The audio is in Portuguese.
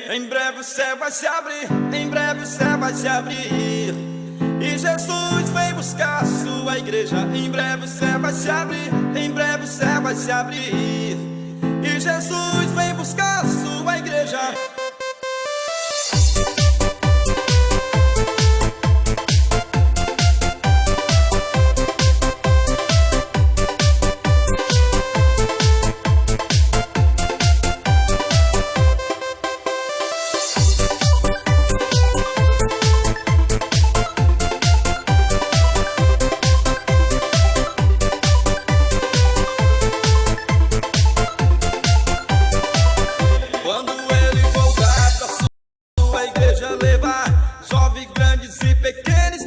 Em breve o céu vai se abrir, em breve o céu vai se abrir. E Jesus vem buscar a sua igreja. Em breve o céu vai se abrir, em breve o céu vai se abrir. E Jesus vem buscar a sua igreja. Levar jovens, grandes e pequenos.